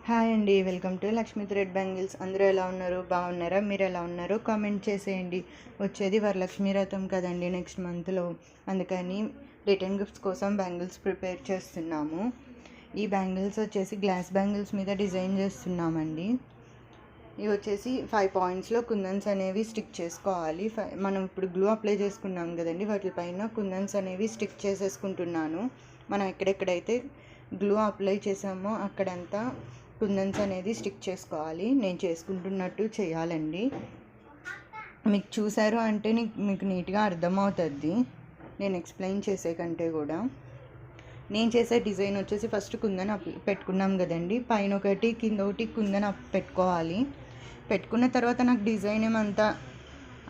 Hi అండి, welcome to Lakshmi thread bangles. అందరూ ఎలా ఉన్నారు? బాగున్నారా? మీరు ఎలా ఉన్నారో కామెంట్ చేసేయండి. వచ్చేది వరలక్ష్మీ వ్రతం కదండి నెక్స్ట్ మంత్లో, అందుకని రిటర్న్ గిఫ్ట్స్ కోసం బ్యాంగిల్స్ ప్రిపేర్ చేస్తున్నాము. ఈ బ్యాంగిల్స్ వచ్చేసి గ్లాస్ బ్యాంగిల్స్ మీద డిజైన్ చేస్తున్నామండి. ఇవి వచ్చేసి 5 పాయింట్స్లో కుందన్స్ అనేవి స్టిక్ చేసుకోవాలి. మనం ఇప్పుడు గ్లూ అప్లై చేసుకున్నాం కదండి, వాటిపైన కుందన్స్ అనేవి స్టిక్ చేసేసుకుంటున్నాను. మనం ఎక్కడెక్కడైతే గ్లూ అప్లై చేసామో అక్కడంతా కుందన్స్ అనేది స్టిక్ చేసుకోవాలి. నేను చేసుకుంటున్నట్టు చేయాలండి. మీకు చూసారు అంటే మీకు నీట్గా అర్థమవుతుంది నేను ఎక్స్ప్లెయిన్ చేసే కంటే కూడా. నేను చేసే డిజైన్ వచ్చేసి ఫస్ట్ కుందన్ పెట్టుకున్నాం కదండి, పైన ఒకటి కింద ఒకటి కుందన్ పెట్టుకోవాలి. పెట్టుకున్న తర్వాత నాకు డిజైన్ ఏమంతా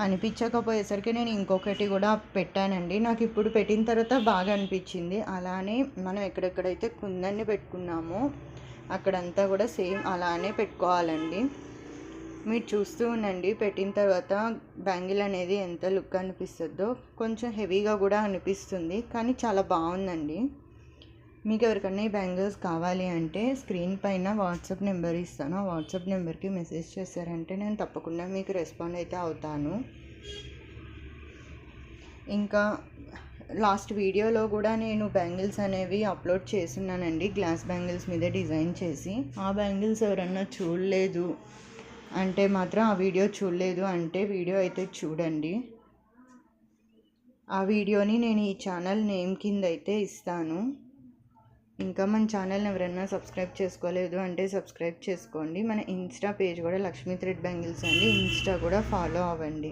అనిపించకపోయేసరికి నేను ఇంకొకటి కూడా పెట్టానండి. నాకు ఇప్పుడు పెట్టిన తర్వాత బాగా అనిపించింది. అలానే మనం ఎక్కడెక్కడైతే కుందన్ని పెట్టుకున్నామో అక్కడంతా కూడా సేమ్ అలానే పెట్టుకోవాలండి. మీరు చూస్తూ ఉండండి, పెట్టిన తర్వాత బ్యాంగిల్ అనేది ఎంత లుక్ అనిపిస్తుందో. కొంచెం హెవీగా కూడా అనిపిస్తుంది, కానీ చాలా బాగుందండి. మీకు ఎవరికన్నా ఈ బ్యాంగిల్స్ కావాలి అంటే స్క్రీన్ పైన వాట్సాప్ నెంబర్ ఇస్తాను. ఆ వాట్సాప్ నెంబర్కి మెసేజ్ చేశారంటే నేను తప్పకుండా మీకు రెస్పాండ్ అయితే అవుతాను. ఇంకా లాస్ట్ వీడియోలో కూడా నేను బ్యాంగిల్స్ అనేవి అప్లోడ్ చేస్తున్నానండి, గ్లాస్ బ్యాంగిల్స్ మీద డిజైన్ చేసి. ఆ బ్యాంగిల్స్ ఎవరన్నా చూడలేదు అంటే మాత్రం, ఆ వీడియో చూడలేదు అంటే వీడియో అయితే చూడండి. ఆ వీడియోని నేను ఈ ఛానల్ నేమ్ కింద అయితే ఇస్తాను. ఇంకా మన ఛానల్ని ఎవరైనా సబ్స్క్రైబ్ చేసుకోలేదు అంటే సబ్స్క్రైబ్ చేసుకోండి. మన ఇన్స్టా పేజ్ కూడా లక్ష్మీ థ్రెడ్ బ్యాంగిల్స్ అండి, ఇన్స్టా కూడా ఫాలో అవ్వండి.